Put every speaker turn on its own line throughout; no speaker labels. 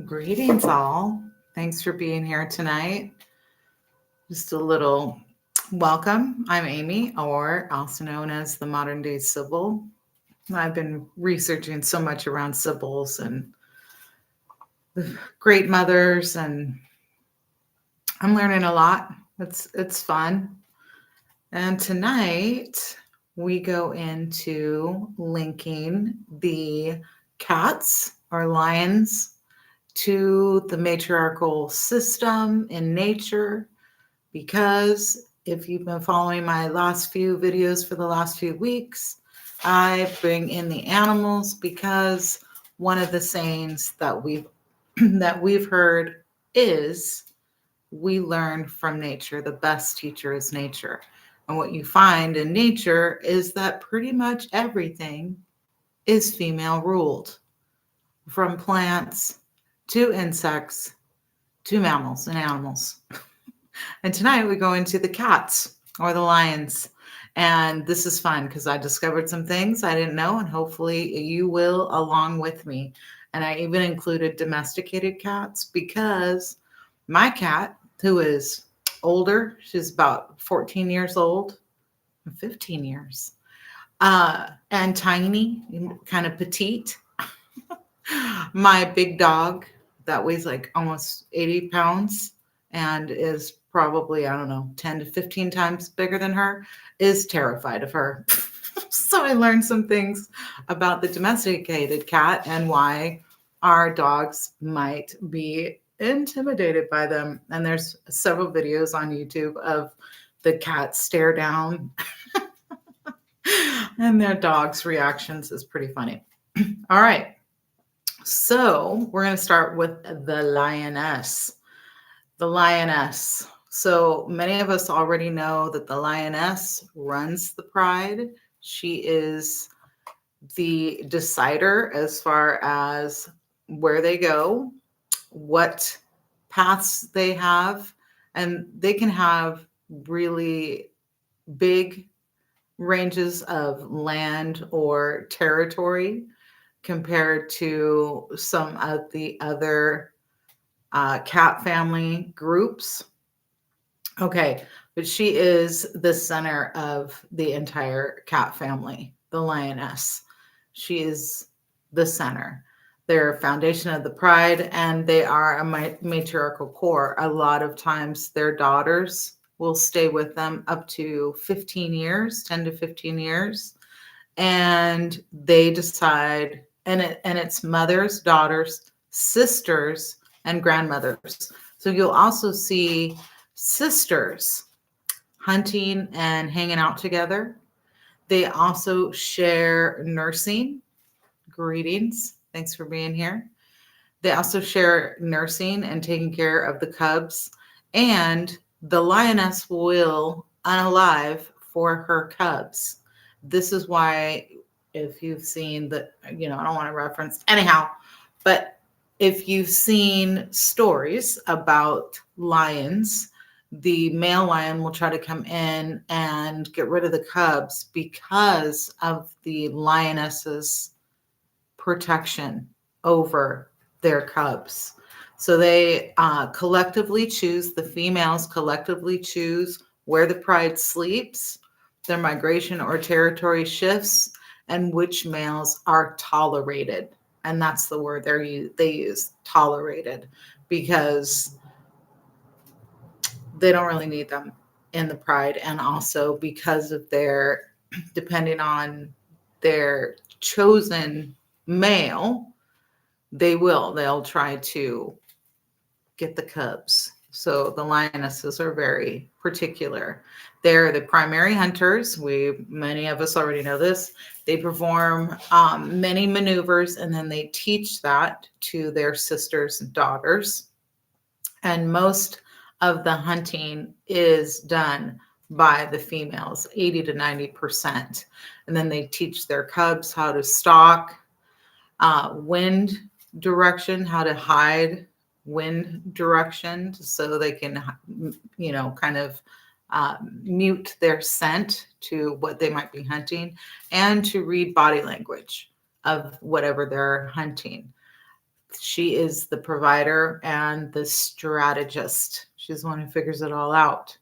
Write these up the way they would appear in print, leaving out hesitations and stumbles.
Greetings all. Thanks for being here tonight. Just a little welcome. I'm Amy, or also known as the modern day Sybil. I've been researching so much around Sibyls and the great mothers, and I'm learning a lot. It's fun. And tonight we go into linking the cats or lions to the matriarchal system in nature, because if you've been following my last few videos for the last few weeks, I bring in the animals because one of the sayings that we've heard is we learn from nature. The best teacher is nature. And what you find in nature is that pretty much everything is female ruled, from plants to insects to mammals and animals. And tonight we go into the cats or the lions. And this is fun because I discovered some things I didn't know, and hopefully you will along with me. And I even included domesticated cats because my cat, who is older, she's about 14 years old, 15 years, and tiny, kind of petite. My big dog that weighs like almost 80 pounds and is probably, I don't know, 10 to 15 times bigger than her, is terrified of her. So I learned some things about the domesticated cat and why our dogs might be intimidated by them. And there's several videos on YouTube of the cats stare down and their dogs' reactions is pretty funny. All right. So we're going to start with the lioness. The lioness. So many of us already know that the lioness runs the pride. She is the decider as far as where they go, what paths they have, and they can have really big ranges of land or territory compared to some of the other cat family groups. Okay, but she is the center of the entire cat family, the lioness. She is the center. They're foundation of the pride, and they are a matriarchal core. A lot of times their daughters will stay with them up to 15 years, 10 to 15 years, and they decide, and it's mothers, daughters, sisters, and grandmothers. So you'll also see sisters hunting and hanging out together. They also share nursing. Greetings. Thanks for being here. They also share nursing and taking care of the cubs. And the lioness will unalive for her cubs. This is why, if you've seen the, I don't want to reference anyhow, but if you've seen stories about lions, the male lion will try to come in and get rid of the cubs because of the lioness's protection over their cubs. So they collectively choose, the females collectively choose where the pride sleeps, their migration or territory shifts, and which males are tolerated. And that's the word they use, tolerated, because they don't really need them in the pride. And also because of their, depending on their chosen male, they'll try to get the cubs. So the lionesses are very particular. They're the primary hunters. Many of us already know this. They perform many maneuvers, and then they teach that to their sisters and daughters. And most of the hunting is done by the females, 80 to 90%. And then they teach their cubs how to stalk, wind direction, how to hide wind direction so they can, kind of mute their scent to what they might be hunting, and to read body language of whatever they're hunting. She is the provider and the strategist. She's the one who figures it all out.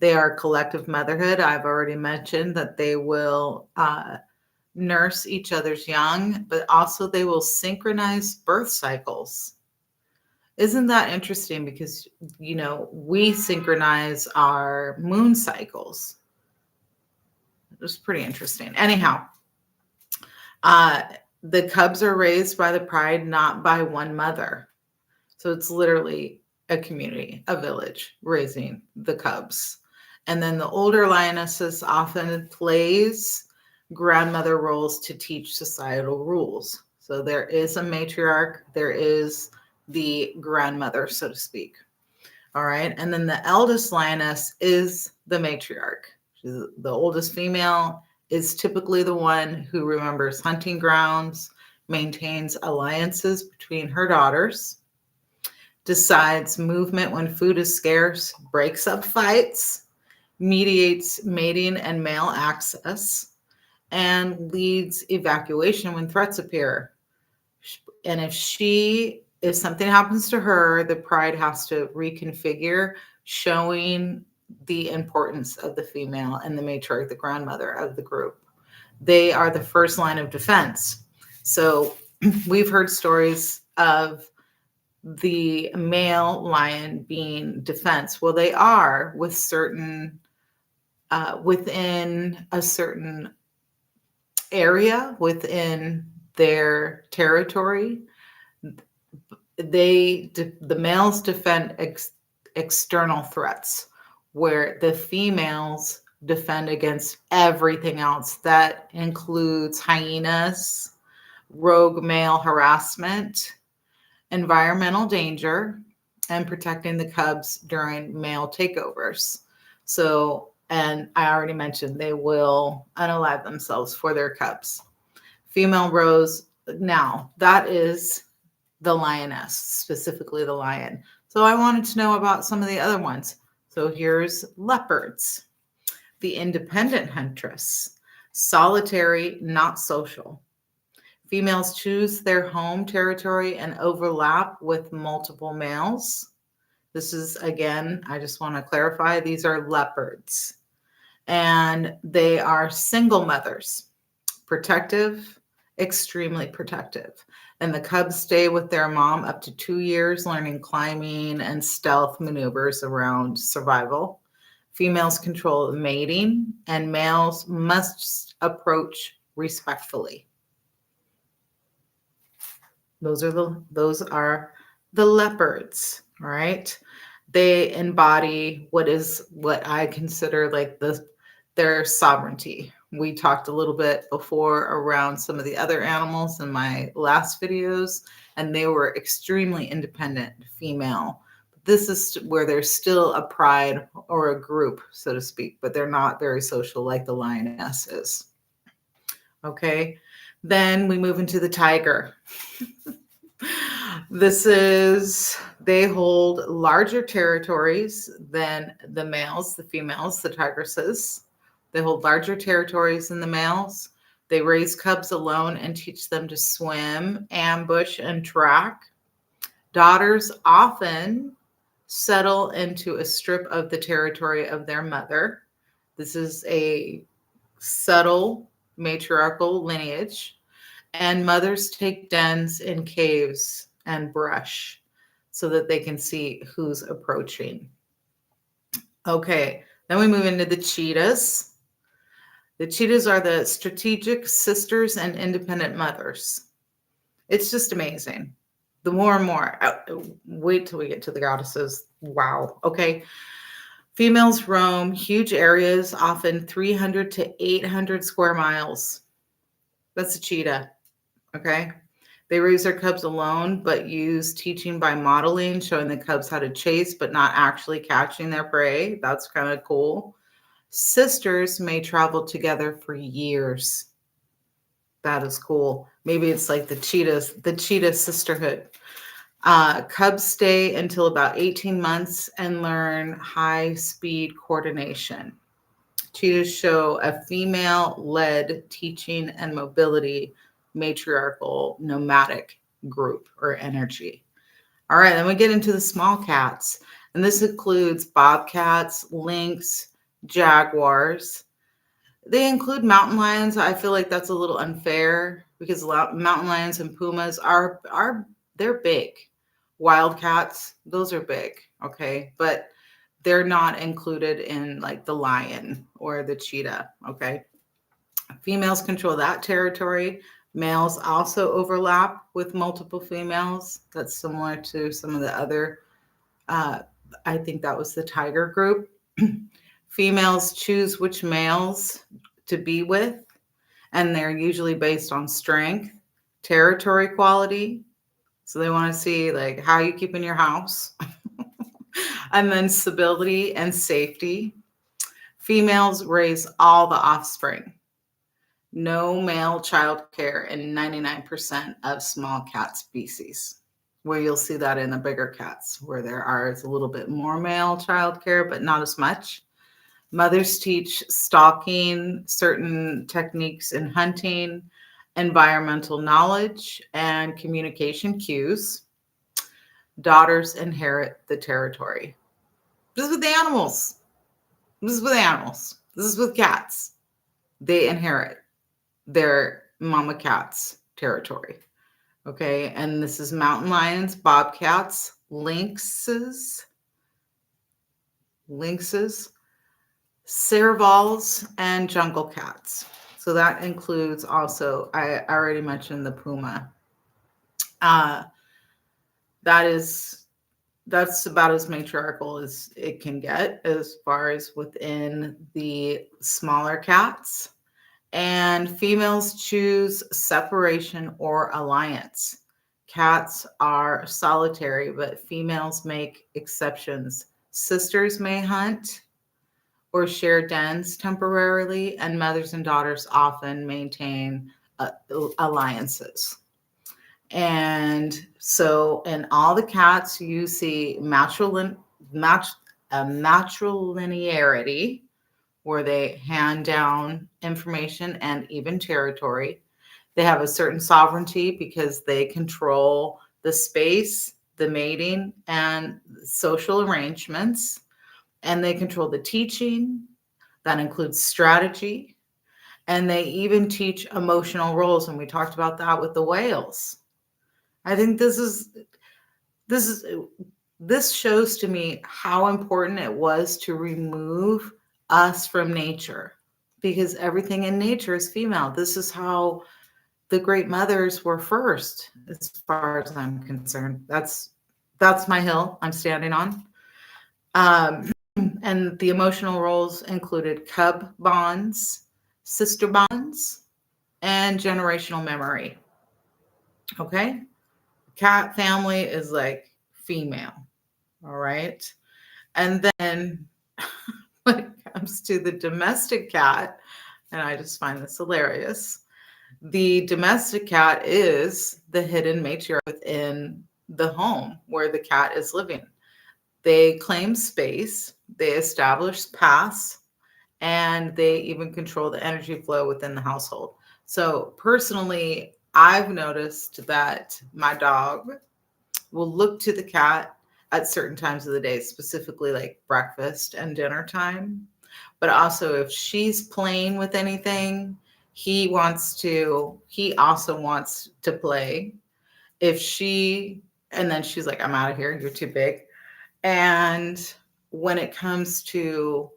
They are collective motherhood. I've already mentioned that they will nurse each other's young, but also they will synchronize birth cycles. Isn't that interesting? Because, we synchronize our moon cycles. It's pretty interesting. Anyhow, the cubs are raised by the pride, not by one mother. So it's literally a community, a village raising the cubs. And then the older lionesses often plays grandmother roles to teach societal rules. So there is a matriarch, there is the grandmother, so to speak. All right. And then the eldest lioness is the matriarch. She's the oldest female, is typically the one who remembers hunting grounds, maintains alliances between her daughters, decides movement when food is scarce, breaks up fights, mediates mating and male access, and leads evacuation when threats appear. And if something happens to her, the pride has to reconfigure, showing the importance of the female and the matriarch, the grandmother of the group. They are the first line of defense. So we've heard stories of the male lion being defense. Well, they are with certain, within a certain area, within their territory. The males defend external threats, where the females defend against everything else. That includes hyenas, rogue male harassment, environmental danger, and protecting the cubs during male takeovers. So, and I already mentioned they will unalive themselves for their cubs. Female rows, now that is the lioness, specifically the lion. So I wanted to know about some of the other ones. So here's leopards, the independent huntress, solitary, not social. Females choose their home territory and overlap with multiple males. This is, again, I just want to clarify, these are leopards. And they are single mothers, protective, extremely protective. And the cubs stay with their mom up to 2 years, learning climbing and stealth maneuvers around survival. Females control mating, and males must approach respectfully. Those are the leopards, all right? They embody what I consider like their sovereignty. We talked a little bit before around some of the other animals in my last videos, and they were extremely independent female. This is where there's still a pride or a group, so to speak, but they're not very social like the lioness is. Okay, then we move into the tiger. They hold larger territories than the males, the females, the tigresses. They hold larger territories than the males. They raise cubs alone and teach them to swim, ambush, and track. Daughters often settle into a strip of the territory of their mother. This is a subtle matriarchal lineage. And mothers take dens in caves and brush so that they can see who's approaching. Okay, then we move into the cheetahs. The cheetahs are the strategic sisters and independent mothers. It's just amazing. The more and more, wait till we get to the goddesses. Wow. Okay. Females roam huge areas, often 300 to 800 square miles. That's a cheetah. Okay. They raise their cubs alone, but use teaching by modeling, showing the cubs how to chase, but not actually catching their prey. That's kind of cool. Sisters may travel together for years. That is cool. Maybe it's like the cheetah sisterhood. Cubs stay until about 18 months and learn high speed coordination. Cheetahs show a female-led teaching and mobility matriarchal nomadic group or energy. All right, then we get into the small cats, and this includes bobcats, lynx, jaguars. They include mountain lions. I feel like that's a little unfair because mountain lions and pumas are they're big. Wildcats, those are big, okay? But they're not included in like the lion or the cheetah, okay? Females control that territory. Males also overlap with multiple females. That's similar to some of the other, I think that was the tiger group. Females choose which males to be with, and they're usually based on strength, territory quality. So they want to see like how you keep in your house, and then stability and safety. Females raise all the offspring. No male child care in 99% of small cat species, where you'll see that in the bigger cats, where there is a little bit more male child care, but not as much. Mothers teach stalking, certain techniques in hunting, environmental knowledge, and communication cues. Daughters inherit the territory. This is with the animals. This is with animals. This is with cats. They inherit their mama cat's territory. Okay. And this is mountain lions, bobcats, lynxes, servals, and jungle cats. So that includes also, I already mentioned the puma. That's about as matriarchal as it can get as far as within the smaller cats. And females choose separation or alliance. Cats are solitary, but females make exceptions. Sisters may hunt or share dens temporarily, and mothers and daughters often maintain alliances. And so in all the cats, you see matrilinearity, where they hand down information and even territory. They have a certain sovereignty because they control the space, the mating, and social arrangements. And they control the teaching. That includes strategy. And they even teach emotional roles. And we talked about that with the whales. I think this shows to me how important it was to remove us from nature, because everything in nature is female. This is how the great mothers were first, as far as I'm concerned. That's my hill I'm standing on. And the emotional roles included cub bonds, sister bonds, and generational memory. Okay. Cat family is like female. All right. And then when it comes to the domestic cat, and I just find this hilarious, the domestic cat is the hidden matriarch within the home where the cat is living. They claim space, they establish paths, and they even control the energy flow within the household. So personally, I've noticed that my dog will look to the cat at certain times of the day, specifically like breakfast and dinner time. But also if she's playing with anything, he also wants to play. And then she's like, I'm out of here, you're too big. And when it comes to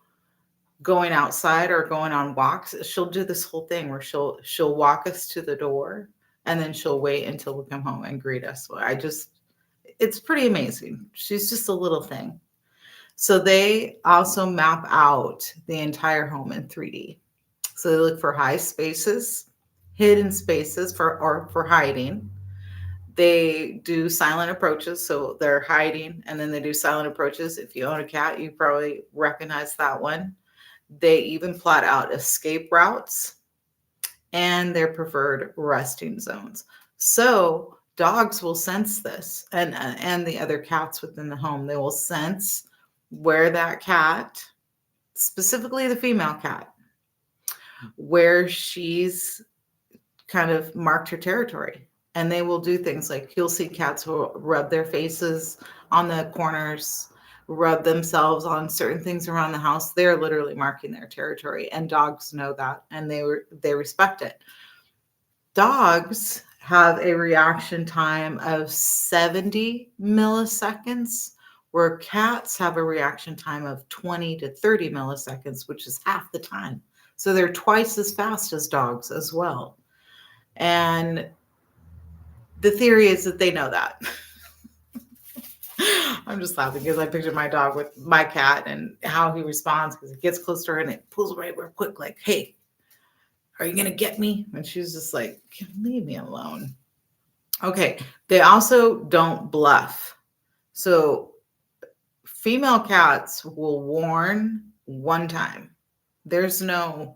going outside or going on walks, she'll do this whole thing where she'll walk us to the door, and then she'll wait until we come home and greet us. It's pretty amazing. She's just a little thing. So they also map out the entire home in 3D. So they look for high spaces, hidden spaces for hiding. They do silent approaches, so they're hiding and then they do silent approaches. If you own a cat, you probably recognize that one. They even plot out escape routes and their preferred resting zones. So dogs will sense this, and the other cats within the home. They will sense where that cat, specifically the female cat, where she's kind of marked her territory. And they will do things like, you'll see cats who will rub their faces on the corners, rub themselves on certain things around the house. They're literally marking their territory, and dogs know that, and they respect it. Dogs have a reaction time of 70 milliseconds, where cats have a reaction time of 20 to 30 milliseconds, which is half the time. So they're twice as fast as dogs as well. And the theory is that they know that. I'm just laughing because I picture my dog with my cat and how he responds, because it gets close to her and it pulls away real quick, like, hey, are you going to get me? And she's just like, leave me alone. Okay. They also don't bluff. So female cats will warn one time. There's no,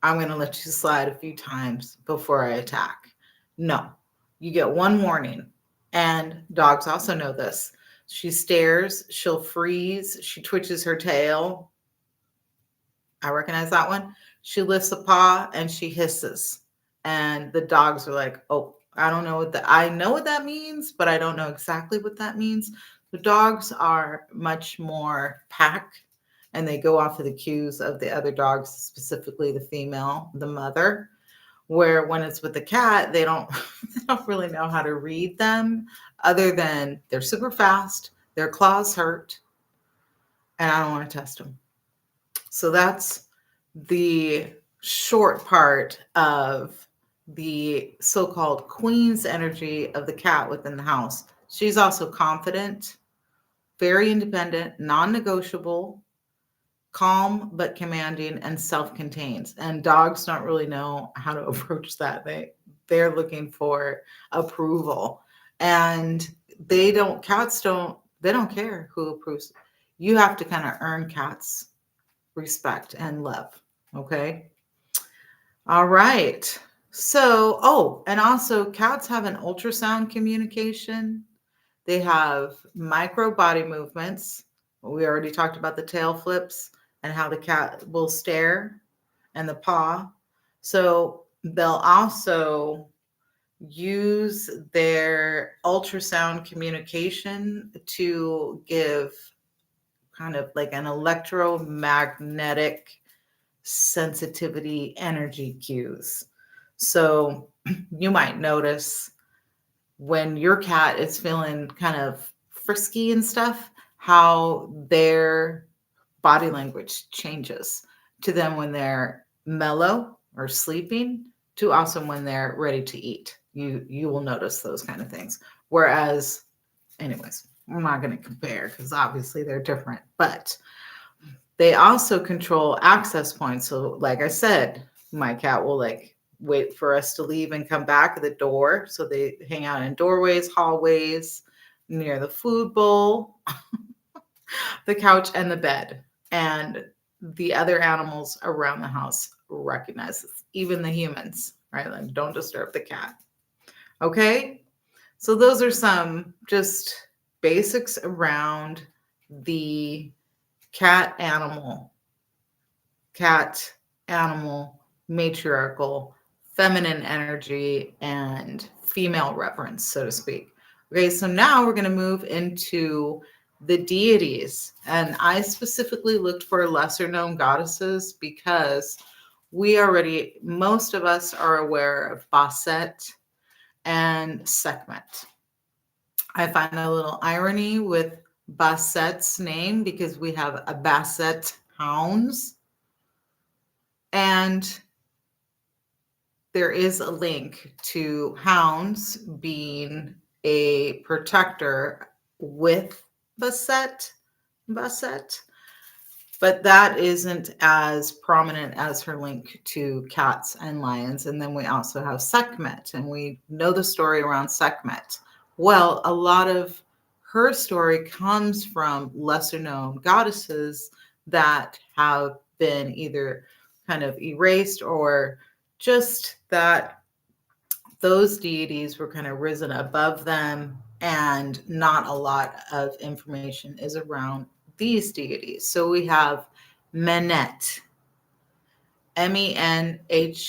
I'm going to let you slide a few times before I attack. No, you get one warning. And dogs also know this. She stares, she'll freeze, she twitches her tail. I recognize that one. She lifts a paw and she hisses. And the dogs are like, oh, I don't know I know what that means, but I don't know exactly what that means. The dogs are much more pack, and they go off of the cues of the other dogs, specifically the female, the mother, where when it's with the cat, they don't really know how to read them, other than they're super fast, their claws hurt, and I don't want to test them. So that's the short part of the so-called queen's energy of the cat within the house. She's also confident, very independent, non-negotiable, calm but commanding, and self-contained. And dogs don't really know how to approach that. They're looking for approval. And they don't care who approves. You have to kind of earn cats' respect and love. Okay. All right. So, and also cats have an ultrasound communication. They have micro body movements. We already talked about the tail flips and how the cat will stare, and the paw. So they'll also use their ultrasound communication to give kind of like an electromagnetic sensitivity energy cues. So you might notice when your cat is feeling kind of frisky and stuff, how their body language changes to them when they're mellow or sleeping, to also when they're ready to eat. You will notice those kind of things. Whereas, anyways, I'm not going to compare because obviously they're different, but they also control access points. So like I said, my cat will like wait for us to leave and come back at the door. So they hang out in doorways, hallways, near the food bowl, the couch, and the bed. And the other animals around the house recognize this, even the humans, right? Like, don't disturb the cat. Okay. So those are some just basics around the cat animal, matriarchal, feminine energy, and female reverence, so to speak. Okay, so now we're going to move into the deities. And I specifically looked for lesser known goddesses because most of us are aware of Bastet and Sekhmet. I find a little irony with Basset's name because we have a Basset hounds, and there is a link to hounds being a protector with Basset, but that isn't as prominent as her link to cats and lions. And then we also have Sekhmet, and we know the story around Sekhmet. Well, a lot of her story comes from lesser known goddesses that have been either kind of erased or just that those deities were kind of risen above them, and not a lot of information is around these deities. So we have Menet, Menhit,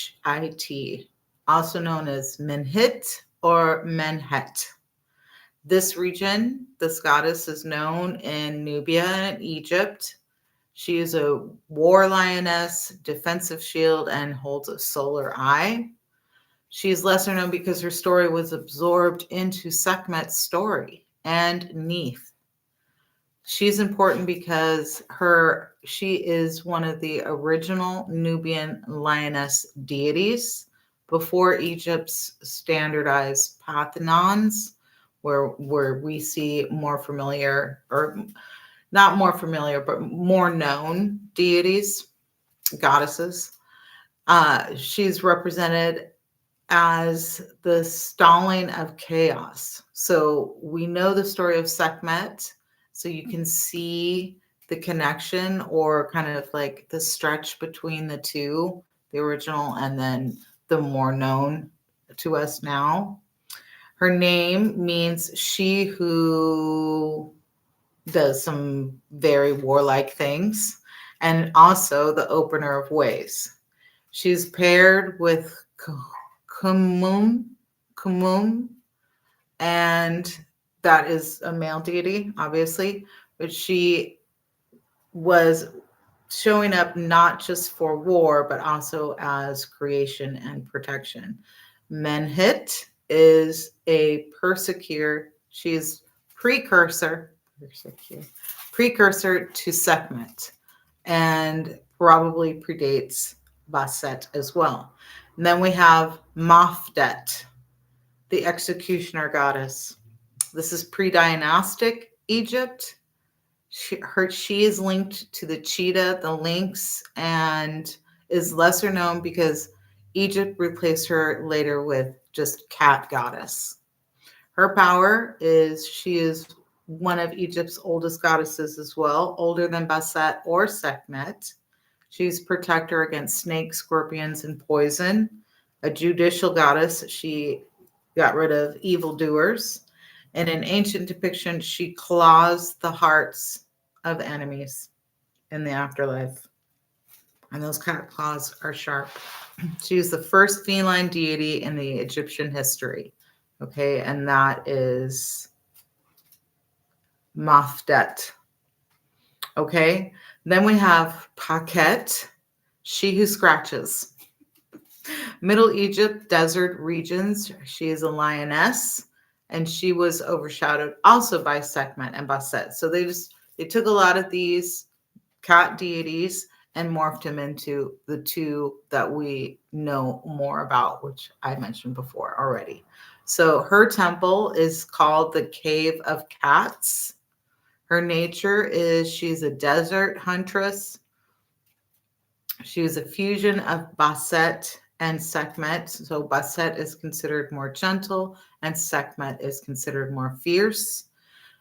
also known as Menhit or Menhet. This region, this goddess is known in Nubia and Egypt. She is a war lioness, defensive shield, and holds a solar eye. She is lesser known because her story was absorbed into Sekhmet's story and Neith. She's important because she is one of the original Nubian lioness deities before Egypt's standardized pantheons, where we see more familiar, or not more familiar, but more known deities, goddesses. She's represented as the stalling of chaos. So we know the story of Sekhmet, so you can see the connection, or kind of like the stretch between the two, the original and then the more known to us now. Her name means she who does some very warlike things, and also the opener of ways. She's paired with Kumum, Kumum, and that is a male deity, obviously, but she was showing up not just for war, but also as creation and protection. Menhit is a persecutor. She's precursor to Sekhmet, and probably predates Bastet as well. And then we have Mafdet, the executioner goddess. This is pre-dynastic Egypt. She is linked to the cheetah, the lynx, and is lesser known because Egypt replaced her later with just cat goddess. Her power is she is one of Egypt's oldest goddesses as well, older than Bastet or Sekhmet. She's protector against snakes, scorpions, and poison. A judicial goddess, she got rid of evildoers. In an ancient depiction, she claws the hearts of enemies in the afterlife. And those cat claws are sharp. She is the first feline deity in the Egyptian history. Okay, and that is Mafdet. Okay, then we have Paket, she who scratches. Middle Egypt, desert regions. She is a lioness, and she was overshadowed also by Sekhmet and Bastet. So they took a lot of these cat deities and morphed them into the two that we know more about, which I mentioned before already. So her temple is called the Cave of Cats. Her nature is she's a desert huntress. She was a fusion of Bastet and Sekhmet. So Bastet is considered more gentle and Sekhmet is considered more fierce.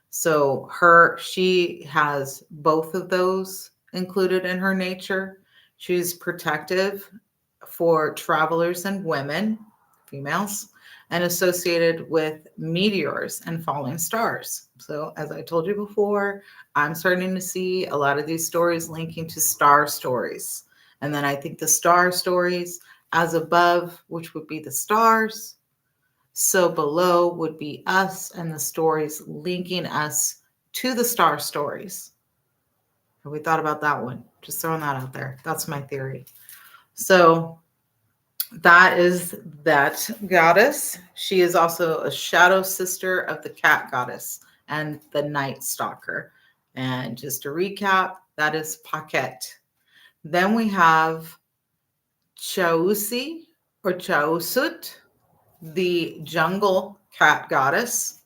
So she has both of those included in her nature. She's protective for travelers and women, females, and associated with meteors and falling stars. So as I told you before, I'm starting to see a lot of these stories linking to star stories. And then I think the star stories, as above, which would be the stars, so below would be us, and the stories linking us to the star stories. Have we thought about that one? Just throwing that out there. That's my theory. So that is that goddess. She is also a shadow sister of the cat goddess and the night stalker. And just to recap, that is Paket. Then we have Chausi or Chausut, the jungle cat goddess,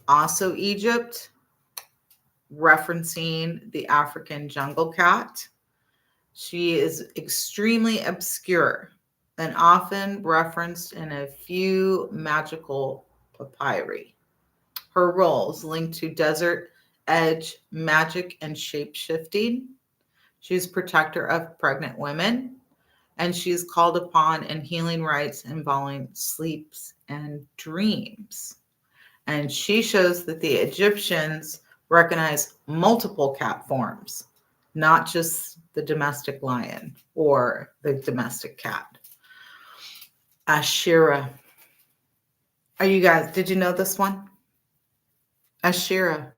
also Egypt, referencing the African jungle cat. She is extremely obscure and often referenced in a few magical papyri. Her roles linked to desert edge, magic, and shape shifting. She's protector of pregnant women, and she's called upon in healing rites involving sleeps and dreams. And she shows that the Egyptians recognize multiple cat forms, not just the domestic lion or the domestic cat. Ashira. Did you know this one? Ashira.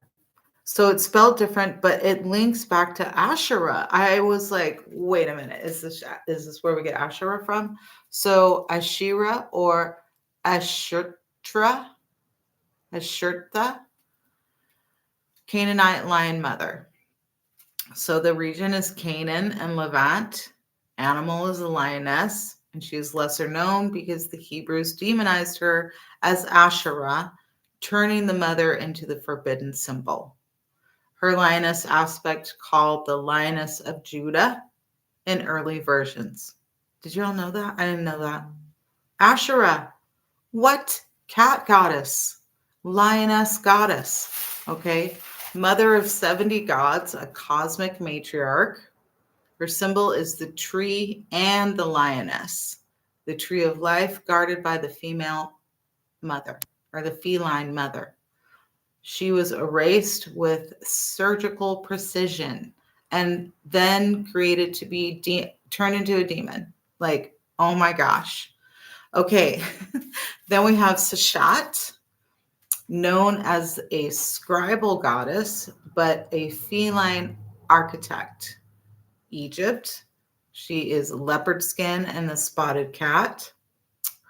So it's spelled different, but it links back to Asherah. I was like, wait a minute, is this where we get Asherah from? So Ashira or Ashurtra, Canaanite lion mother. So the region is Canaan and Levant. Animal is a lioness, and she is lesser known because the Hebrews demonized her as Asherah, turning the mother into the forbidden symbol. Her lioness aspect called the Lioness of Judah in early versions. Did you all know that? I didn't know that. Asherah. What? Cat goddess. Lioness goddess. Okay. Mother of 70 gods, a cosmic matriarch. Her symbol is the tree and the lioness. The tree of life guarded by the female mother or the feline mother. She was erased with surgical precision and then created to be turned into a demon. Like, oh my gosh. Okay. Then we have Sashat, known as a scribal goddess, but a feline architect. Egypt. She is leopard skin and the spotted cat.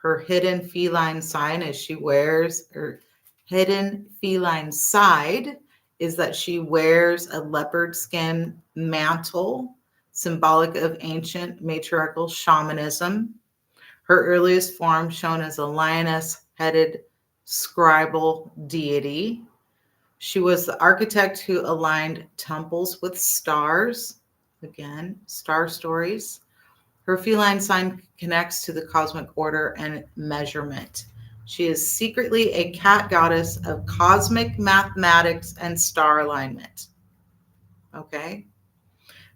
Her hidden feline sign is she wears her hidden feline side is that she wears a leopard skin mantle, symbolic of ancient matriarchal shamanism. Her earliest form shown as a lioness-headed scribal deity. She was the architect who aligned temples with stars. Again, star stories. Her feline sign connects to the cosmic order and measurement. She is secretly a cat goddess of cosmic mathematics and star alignment. Okay.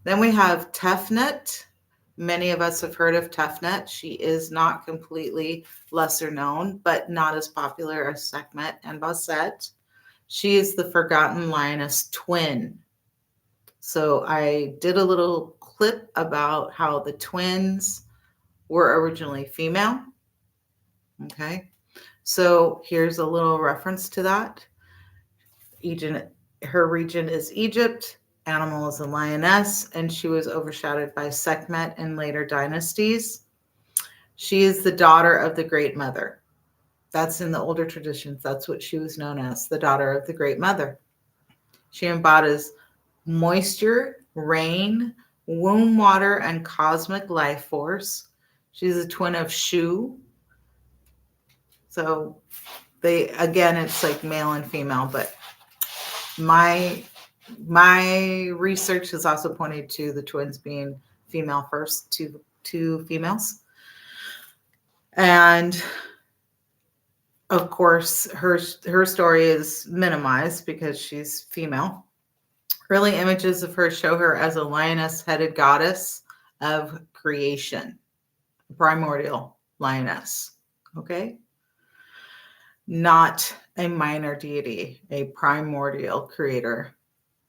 Then we have Tefnut. Many of us have heard of Tefnut. She is not completely lesser known, but not as popular as Sekhmet and Bastet. She is the forgotten lioness twin. So I did a little clip about how the twins were originally female. Okay. So here's a little reference to that. Her region is Egypt. Animal is a lioness, and she was overshadowed by Sekhmet in later dynasties. She is the daughter of the Great Mother. That's in the older traditions. That's what she was known as, the daughter of the Great Mother. She embodies moisture, rain, womb water, and cosmic life force. She's a twin of Shu. So it's like male and female, but my research has also pointed to the twins being female first, two females. And of course, her story is minimized because she's female. Early images of her show her as a lioness-headed goddess of creation, primordial lioness. Okay. Not a minor deity, a primordial creator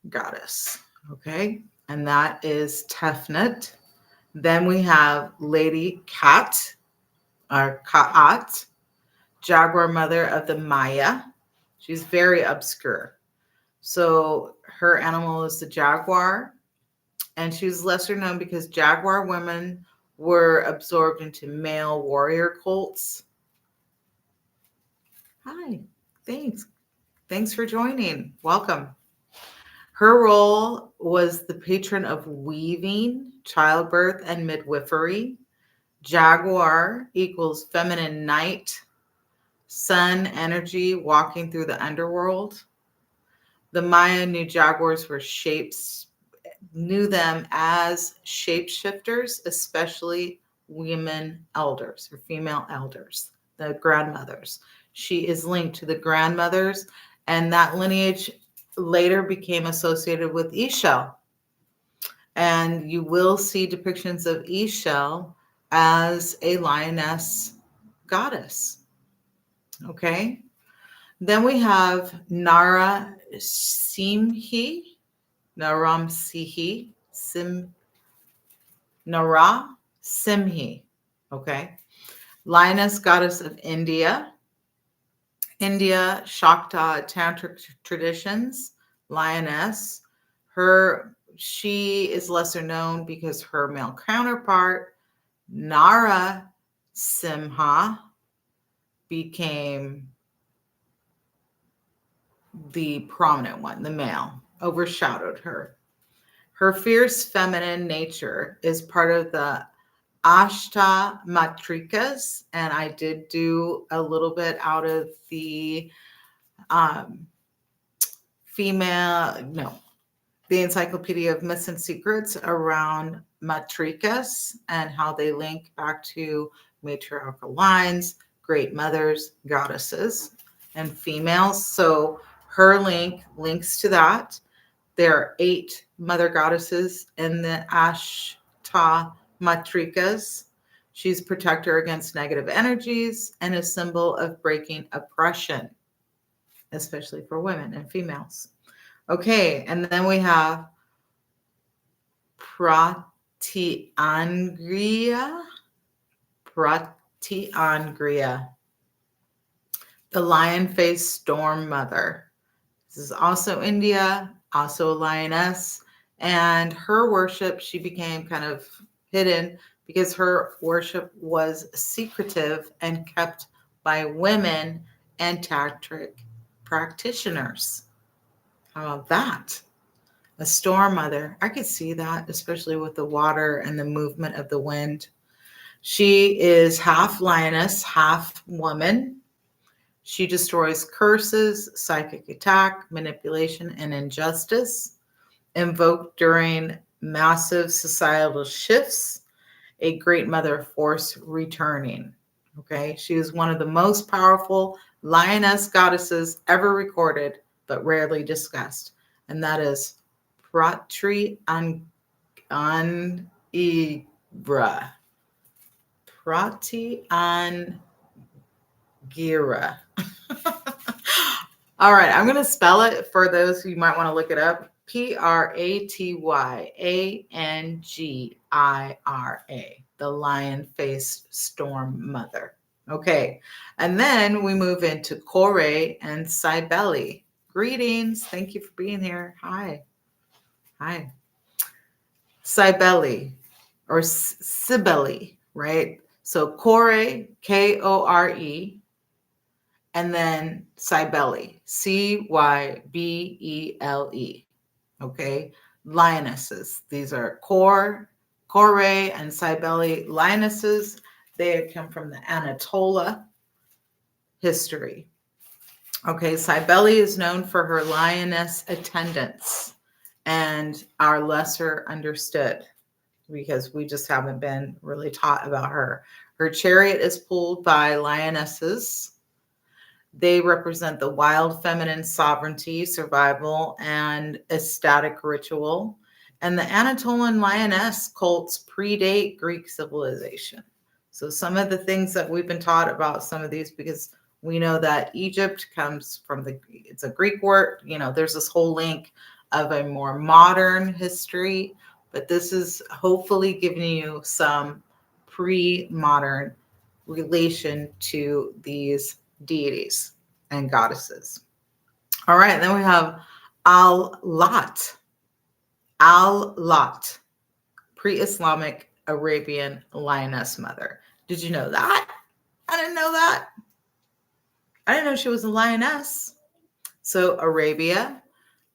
goddess. Okay. And that is Tefnut. Then we have Lady Kat, or Ka'at, jaguar mother of the Maya. She's very obscure. So her animal is the jaguar, and she's lesser known because jaguar women were absorbed into male warrior cults. Hi, thanks. Thanks for joining. Welcome. Her role was the patron of weaving, childbirth, and midwifery. Jaguar equals feminine night, sun energy walking through the underworld. The Maya knew jaguars knew them as shapeshifters, especially women elders or female elders, the grandmothers. She is linked to the grandmothers And that lineage later became associated with Ishel. And you will see depictions of Ishel as a lioness goddess. Okay. Then we have Nara Simhi, Naram Sihi, Nara Simhi. Okay. Lioness goddess of India. India, Shakta Tantric traditions, lioness. She is lesser known because her male counterpart, Nara Simha, became the prominent one, the male, overshadowed her. Her fierce feminine nature is part of the Ashta Matrikas, and I did do a little bit out of the um, the Encyclopedia of Myths and Secrets around matrikas and how they link back to matriarchal lines, great mothers, goddesses, and females. So her links to that. There are 8 mother goddesses in the Ashta Matrikas. She's protector against negative energies and a symbol of breaking oppression, especially for women and females. Okay, and then we have Pratiangria. Pratiangria, the lion-faced storm mother. This is also India, also a lioness. And her worship, she became kind of hidden because her worship was secretive and kept by women and tantric practitioners. How about that? A storm mother. I could see that, especially with the water and the movement of the wind. She is half lioness, half woman. She destroys curses, psychic attack, manipulation, and injustice invoked during massive societal shifts. A great mother force returning. Okay, she is one of the most powerful lioness goddesses ever recorded, but rarely discussed, and that is Pratri Angira. Prati Angira. All right, I'm going to spell it for those who might want to look it up. Pratyangira, the lion-faced storm mother. Okay, and then we move into Kore and Cybele. Greetings. Thank you for being here. Hi. Hi. Cybele or Cybele, right? So Kore, Kore, and then Cybele, Cybele. Okay, lionesses. These are Kore, and Cybele lionesses. They come from the Anatolia history. Okay, Cybele is known for her lioness attendants and are lesser understood because we just haven't been really taught about her. Her chariot is pulled by lionesses. They represent the wild feminine sovereignty, survival, and ecstatic ritual. And the Anatolian lioness cults predate Greek civilization. So some of the things that we've been taught about some of these, because we know that Egypt comes from it's a Greek word, there's this whole link of a more modern history, but this is hopefully giving you some pre-modern relation to these deities and goddesses. All right, then we have Al-Lat. Al-Lat, pre-Islamic Arabian lioness mother. Did you know that? I didn't know that. I didn't know she was a lioness. So Arabia,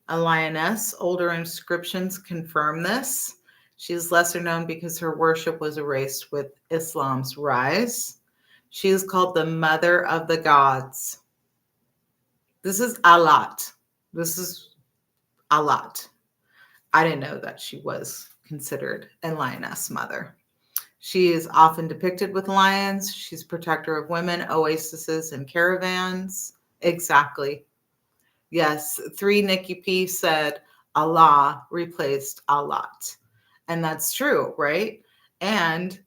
a lioness. Older inscriptions confirm this. She's lesser known because her worship was erased with Islam's rise. She is called the mother of the gods. This is Alat. This is Alat. I didn't know that she was considered a lioness mother. She is often depicted with lions. She's protector of women, oases, and caravans. Exactly. Yes, 3 Nikki P said Allah replaced Allat. And that's true, right? And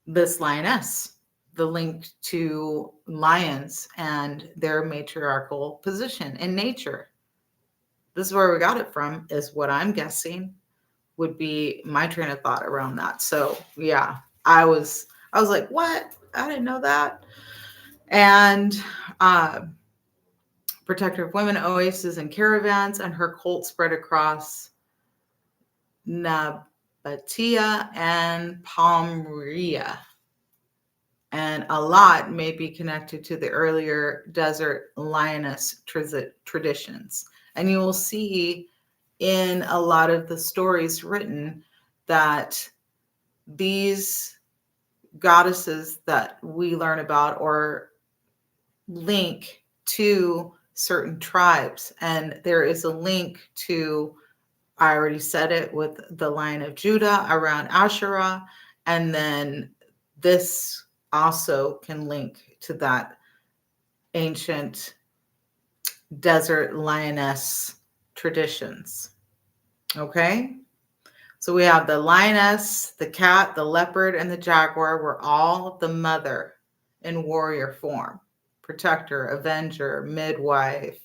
this lioness, the link to lions and their matriarchal position in nature. This is where we got it from, is what I'm guessing would be my train of thought around that. So yeah, I was like, what? I didn't know that. And protector of women, oases, and caravans, and her cult spread across Nabatea and Palmyra. And a lot may be connected to the earlier desert lioness traditions. And you will see in a lot of the stories written that these goddesses that we learn about or link to certain tribes. And there is a link to, I already said it, with the Lion of Judah around Asherah. And then this also can link to that ancient desert lioness traditions. Okay? So we have the lioness, the cat, the leopard, and the jaguar were all the mother in warrior form. Protector, avenger, midwife,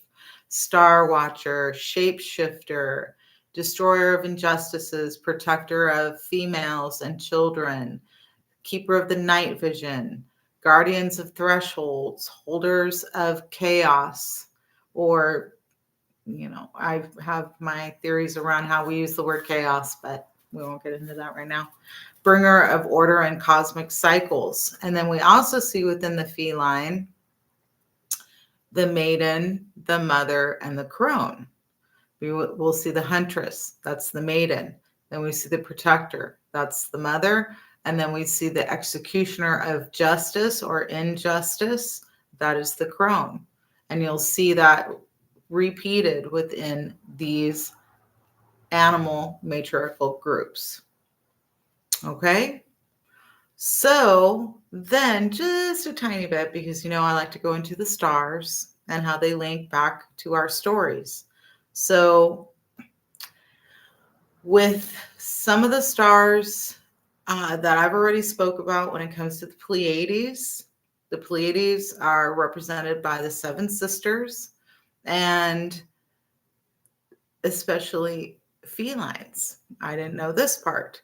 star watcher, shapeshifter, destroyer of injustices, protector of females and children, keeper of the night vision, guardians of thresholds, holders of chaos, or, I have my theories around how we use the word chaos, but we won't get into that right now. Bringer of order and cosmic cycles. And then we also see within the feline the maiden, the mother, and the crone. We'll see the huntress, that's the maiden. Then we see the protector, that's the mother. And then we see the executioner of justice or injustice, that is the crone. And you'll see that repeated within these animal matriarchal groups. Okay? So then just a tiny bit, because I like to go into the stars and how they link back to our stories. So with some of the stars that I've already spoke about when it comes to the Pleiades are represented by the 7 sisters, and especially felines. I didn't know this part,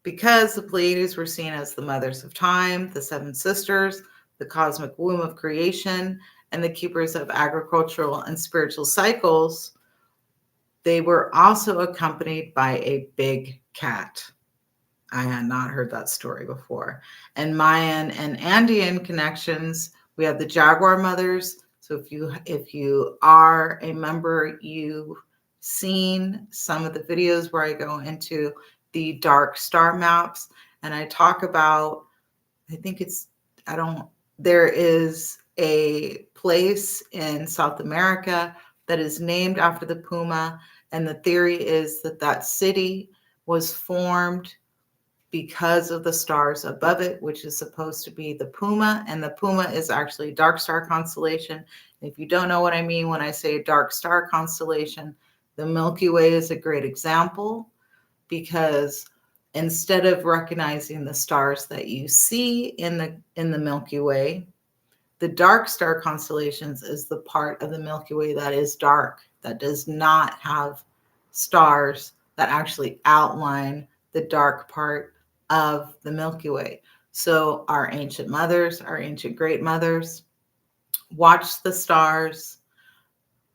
because the Pleiades were seen as the mothers of time, the 7 sisters, the cosmic womb of creation, and the keepers of agricultural and spiritual cycles. They were also accompanied by a big cat. I had not heard that story before. And Mayan and Andean connections, we have the jaguar mothers. So if you are a member, you've seen some of the videos where I go into the dark star maps, and I talk about, there is a place in South America that is named after the puma. And the theory is that that city was formed because of the stars above it, which is supposed to be the puma. And the puma is actually a dark star constellation. If you don't know what I mean when I say a dark star constellation, the Milky Way is a great example, because instead of recognizing the stars that you see in the Milky Way, the dark star constellations is the part of the Milky Way that is dark, that does not have stars that actually outline the dark part of the Milky Way. So our ancient mothers, our ancient great mothers, watched the stars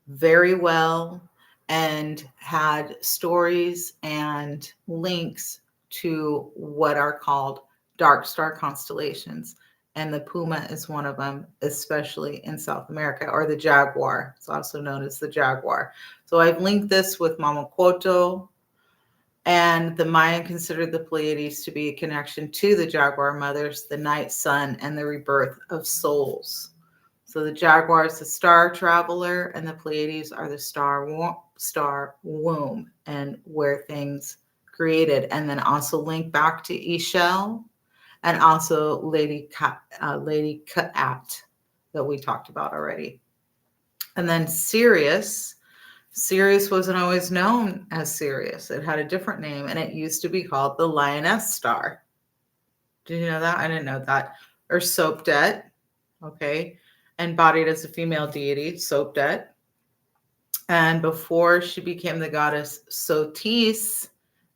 very well and had stories and links to what are called dark star constellations. And the puma is one of them, especially in South America, or the jaguar. It's also known as the jaguar. So I've linked this with Mamakoto, and the Mayan considered the Pleiades to be a connection to the jaguar mothers, the night sun, and the rebirth of souls. So the jaguar is the star traveler, and the Pleiades are the star womb and where things created. And then also link back to Ishel, and also Lady Ka'at that we talked about already. And then Sirius. Sirius wasn't always known as Sirius. It had a different name, and it used to be called the Lioness Star. Did you know that? I didn't know that. Or Soapdet, okay, embodied as a female deity, Soapdet. And before she became the goddess Sotis,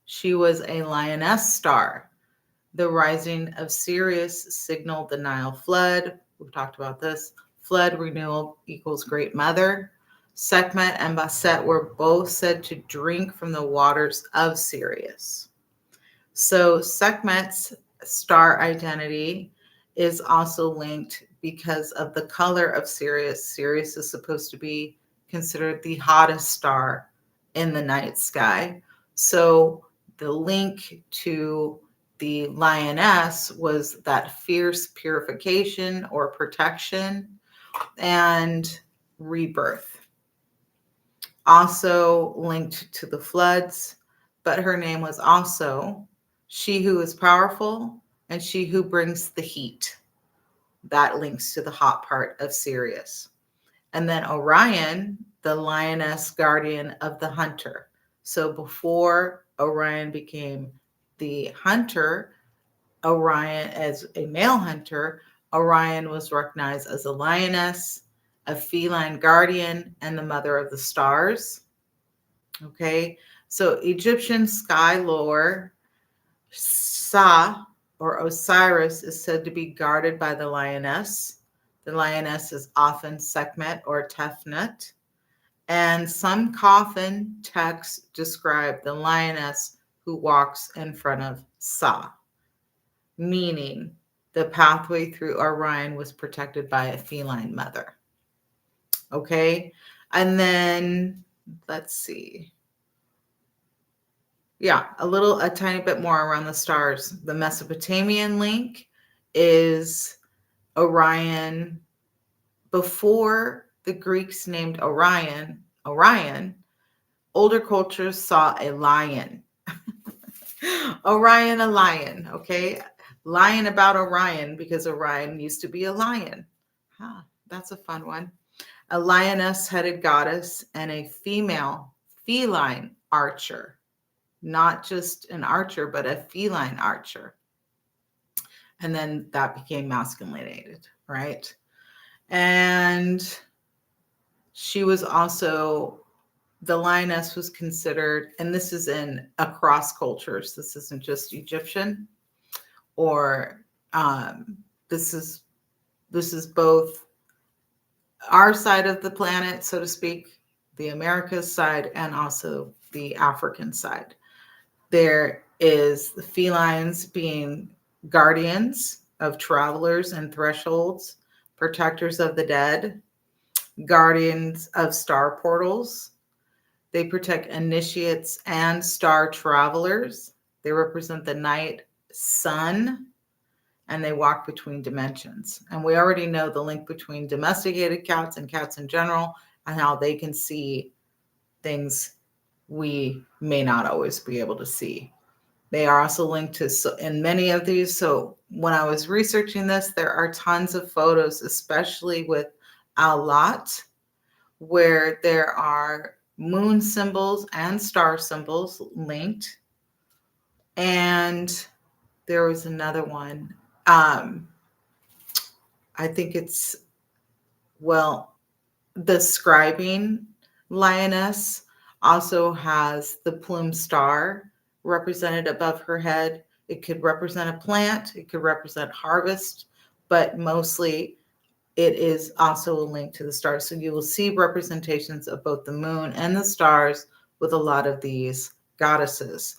she was a lioness star. The rising of Sirius signaled the Nile flood. We've talked about this. Flood renewal equals great mother. Sekhmet and Bastet were both said to drink from the waters of Sirius. So Sekhmet's star identity is also linked because of the color of Sirius. Sirius is supposed to be considered the hottest star in the night sky. So the link to the lioness was that fierce purification or protection and rebirth. Also linked to the floods, but her name was also she who is powerful and she who brings the heat. That links to the hot part of Sirius. And then Orion, the lioness guardian of the hunter. So before Orion became the hunter, Orion as a male hunter, Orion was recognized as a lioness, a feline guardian, and the mother of the stars. Okay, so Egyptian sky lore, Sa or Osiris is said to be guarded by the lioness. The lioness is often Sekhmet or Tefnut. And some coffin texts describe the lioness who walks in front of Sa, meaning the pathway through Orion was protected by a feline mother. Okay, and then let's see. Yeah, a tiny bit more around the stars. The Mesopotamian link is Orion. Before the Greeks named Orion, older cultures saw a lion. Orion, a lion, okay? Lying about Orion because Orion used to be a lion. Huh, that's a fun one. A lioness-headed goddess and a female feline archer. Not just an archer, but a feline archer. And then that became masculinated, right? And she was also, the lioness was considered, and this is in across cultures. This isn't just Egyptian, or this is both our side of the planet, so to speak, the Americas side, and also the African side. There is the felines being guardians of travelers and thresholds, protectors of the dead, guardians of star portals. They protect initiates and star travelers. They represent the night sun, and they walk between dimensions. And we already know the link between domesticated cats and cats in general, and how they can see things we may not always be able to see. They are also linked to in many of these. So when I was researching this, there are tons of photos, especially with Alat, where there are moon symbols and star symbols linked. And there was another one. I think it's, well, the scribing lioness also has the plume star represented above her head. It could represent a plant, it could represent harvest, but mostly it is also a link to the stars. So you will see representations of both the moon and the stars with a lot of these goddesses.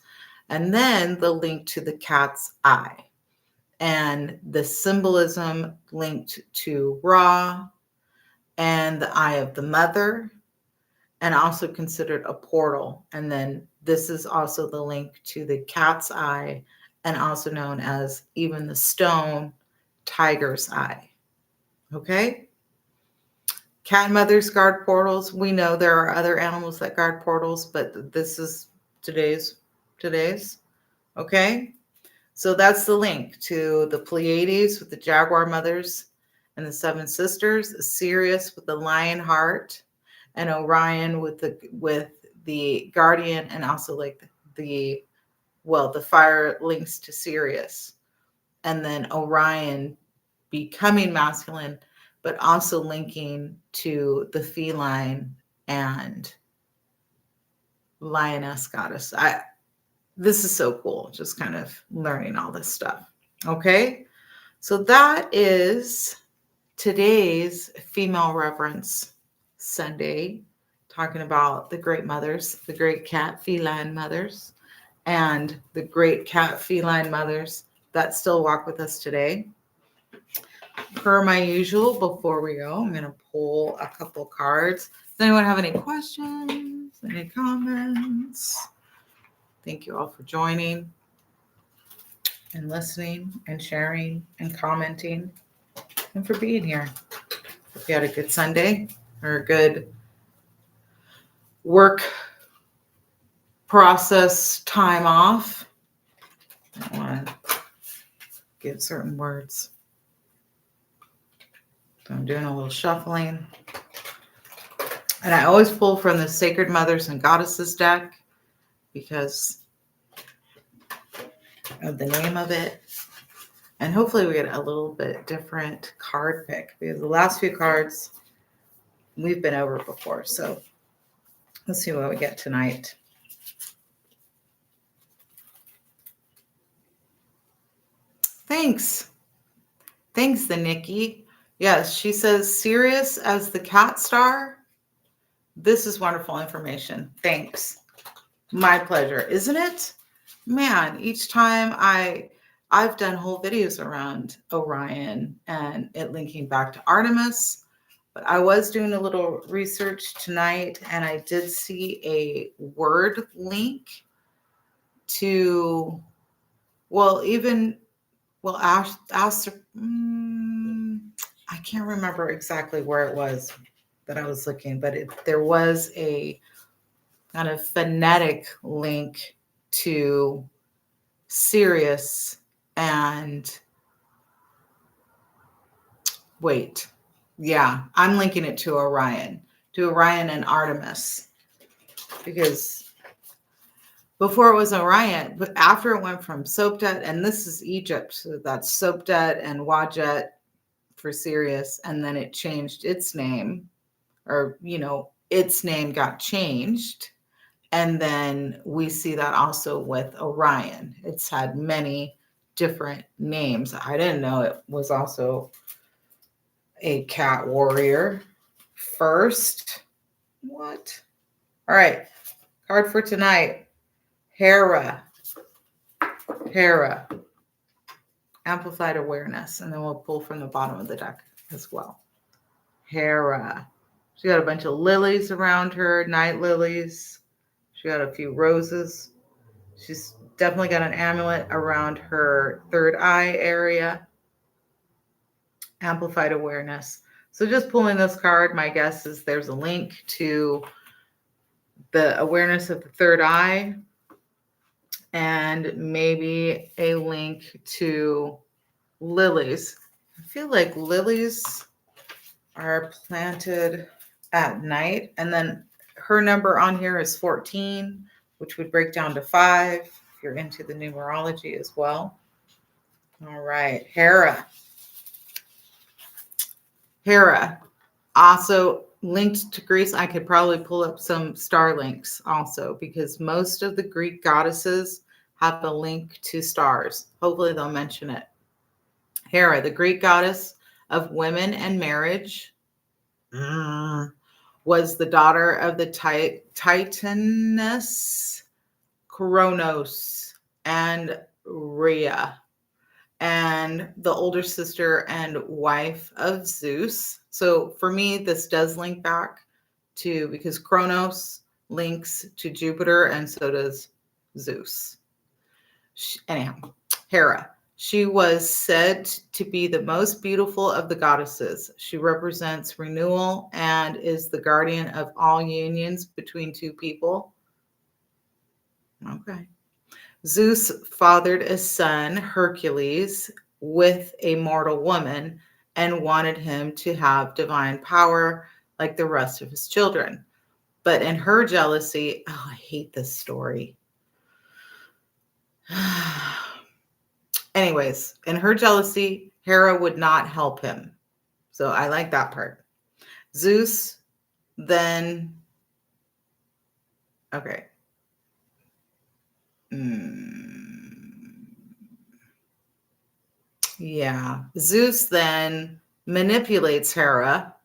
And then the link to the cat's eye and the symbolism linked to Ra and the eye of the mother, and also considered a portal. And then this is also the link to the cat's eye, and also known as even the stone tiger's eye. Okay? Cat mothers guard portals. We know there are other animals that guard portals, but this is today's. Okay? So that's the link to the Pleiades with the jaguar mothers and the seven sisters, Sirius with the lion heart, and Orion with the guardian, and also like the the fire links to Sirius, and then Orion becoming masculine, but also linking to the feline and lioness goddess. This is so cool, just kind of learning all this stuff. Okay, so that is today's Female Reverence Sunday, talking about the great mothers, the great cat feline mothers, and the great cat feline mothers that still walk with us today. Per my usual, before we go, I'm going to pull a couple cards. Does anyone have any questions, any comments? Thank you all for joining and listening and sharing and commenting and for being here. Hope you had a good Sunday or a good work process time off. I don't want to give certain words. So I'm doing a little shuffling. And I always pull from the Sacred Mothers and Goddesses deck because of the name of it. And hopefully we get a little bit different card pick because the last few cards we've been over before. So let's see what we get tonight. Thanks. Thanks, the Nikki. Yes, she says Sirius as the cat star. This is wonderful information. Thanks. My pleasure, isn't it? Man, each time I've done whole videos around Orion and it linking back to Artemis, but I was doing a little research tonight and I did see a word link to, I can't remember exactly where it was that I was looking, but there was a kind of phonetic link to Sirius and I'm linking it to Orion and Artemis, because before it was Orion, but after it went from Sopdet, and this is Egypt, so that's Sopdet and Wajet for Sirius, and then it changed its name, or its name got changed. And then we see that also with Orion. It's had many different names. I didn't know it was also a cat warrior first. What? All right. Card for tonight. Hera. Amplified awareness. And then we'll pull from the bottom of the deck as well. Hera. She got a bunch of lilies around her, night lilies. She got a few roses. She's definitely got an amulet around her third eye area. Amplified awareness. So just pulling this card, my guess is there's a link to the awareness of the third eye and maybe a link to lilies. I feel like lilies are planted at night, and then her number on here is 14, which would break down to 5 if you're into the numerology as well. All right, Hera. Also linked to Greece. I could probably pull up some star links also, because most of the Greek goddesses have a link to stars. Hopefully they'll mention it. Hera, the Greek goddess of women and marriage, was the daughter of the Titaness Kronos and Rhea, and the older sister and wife of Zeus. So for me, this does link back to, because Kronos links to Jupiter and so does Zeus. Anyhow, Hera. She was said to be the most beautiful of the goddesses. She represents renewal and is the guardian of all unions between two people. Okay. Zeus fathered a son, Hercules, with a mortal woman and wanted him to have divine power, like the rest of his children. But in her jealousy, oh, I hate this story. Anyways, in her jealousy, Hera would not help him. So I like that part. Zeus then, okay. Yeah. Zeus then manipulates Hera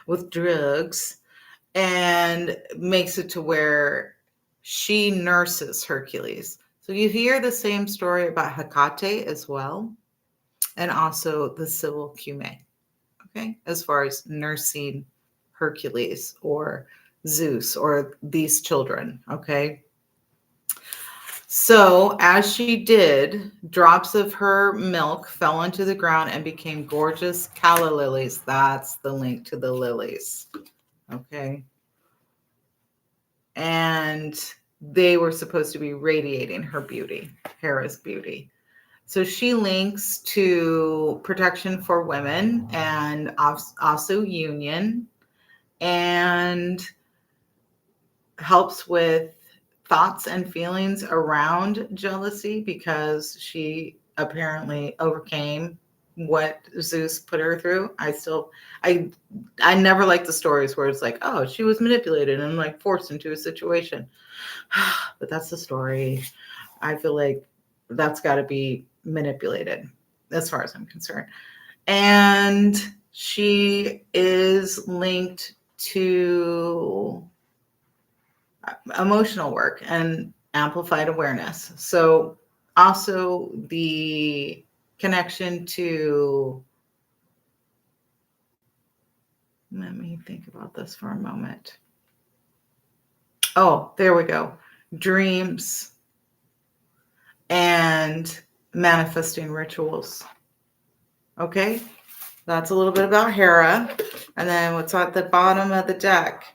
with drugs and makes it to where she nurses Hercules. So you hear the same story about Hecate as well, and also the Sibyl Cumae, okay, as far as nursing Hercules or Zeus or these children, okay? So as she did, drops of her milk fell into the ground and became gorgeous calla lilies. That's the link to the lilies, okay? And they were supposed to be radiating her beauty, Hera's beauty. So she links to protection for women and also union, and helps with thoughts and feelings around jealousy because she apparently overcame what Zeus put her through. I never like the stories where it's like, oh, she was manipulated and like forced into a situation. But that's the story. I feel like that's got to be manipulated as far as I'm concerned. And she is linked to emotional work and amplified awareness. So also the connection to, let me think about this for a moment. Oh, there we go. Dreams and manifesting rituals. Okay, that's a little bit about Hera. And then what's at the bottom of the deck?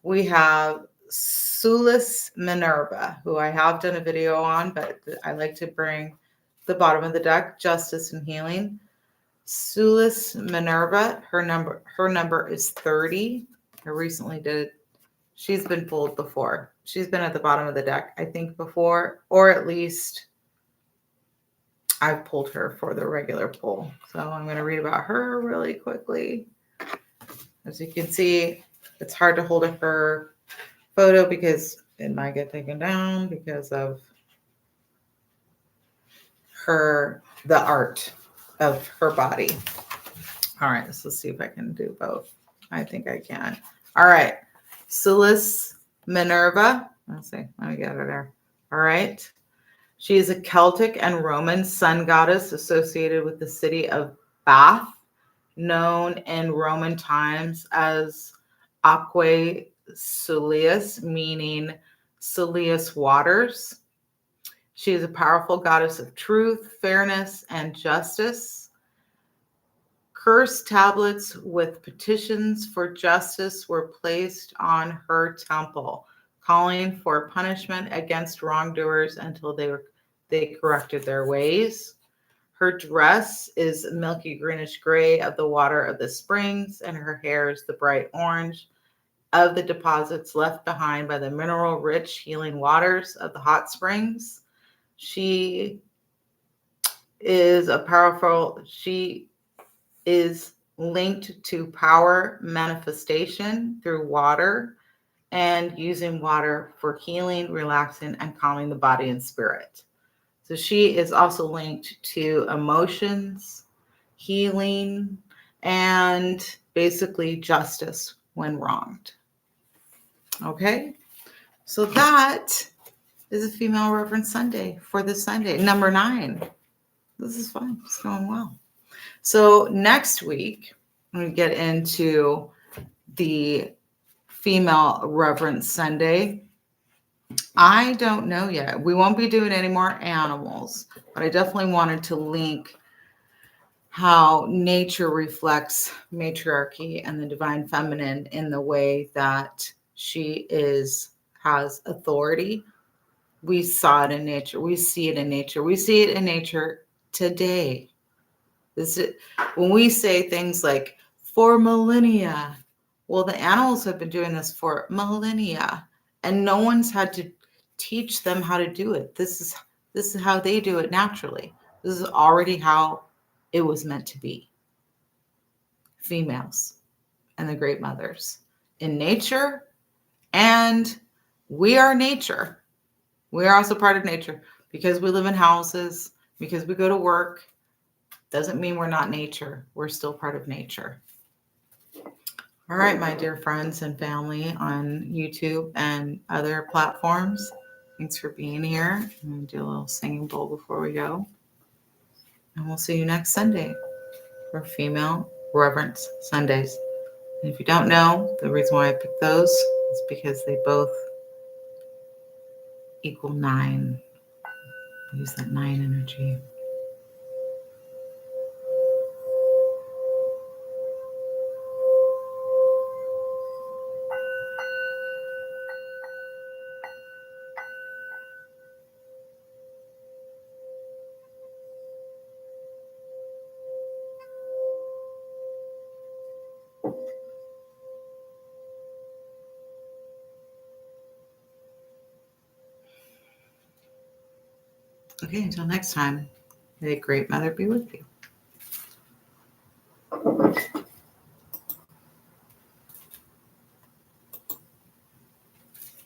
We have Sulis Minerva, who I have done a video on, but I like to bring the bottom of the deck, justice and healing. Sulis Minerva, her number is 30. I recently did, she's been pulled before. She's been at the bottom of the deck, I think, before, or at least I've pulled her for the regular pull. So I'm going to read about her really quickly. As you can see, it's hard to hold up her photo because it might get taken down because of the art of her body. All right, so let's see if I can do both. I think I can. All right, Sulis Minerva. Let's see, let me get her there. All right. She is a Celtic and Roman sun goddess associated with the city of Bath, known in Roman times as Aquae Sulius, meaning Sulius waters. She is a powerful goddess of truth, fairness, and justice. Cursed tablets with petitions for justice were placed on her temple, calling for punishment against wrongdoers until they corrected their ways. Her dress is milky greenish gray of the water of the springs, and her hair is the bright orange of the deposits left behind by the mineral-rich healing waters of the hot springs. She is linked to power manifestation through water and using water for healing, relaxing, and calming the body and spirit. So she is also linked to emotions, healing, and basically justice when wronged. Okay, so that is a Female Reverence Sunday for this Sunday, number 9. This is fun. It's going well. So next week, we get into the Female Reverence Sunday. I don't know yet. We won't be doing any more animals, but I definitely wanted to link how nature reflects matriarchy and the divine feminine in the way that she has authority. We saw it in nature. We see it in nature. We see it in nature today. When we say things like for millennia. Well, the animals have been doing this for millennia, and no one's had to teach them how to do it. This is how they do it naturally. This is already how it was meant to be. Females and the great mothers in nature, and we are nature. We are also part of nature. Because we live in houses, because we go to work, doesn't mean we're not nature. We're still part of nature. All right, my dear friends and family on YouTube and other platforms, thanks for being here. I'm going to do a little singing bowl before we go. And we'll see you next Sunday for Female Reverence Sundays. And if you don't know, the reason why I picked those is because they both equal 9. Use that 9 energy. Okay, until next time, may the Great Mother be with you.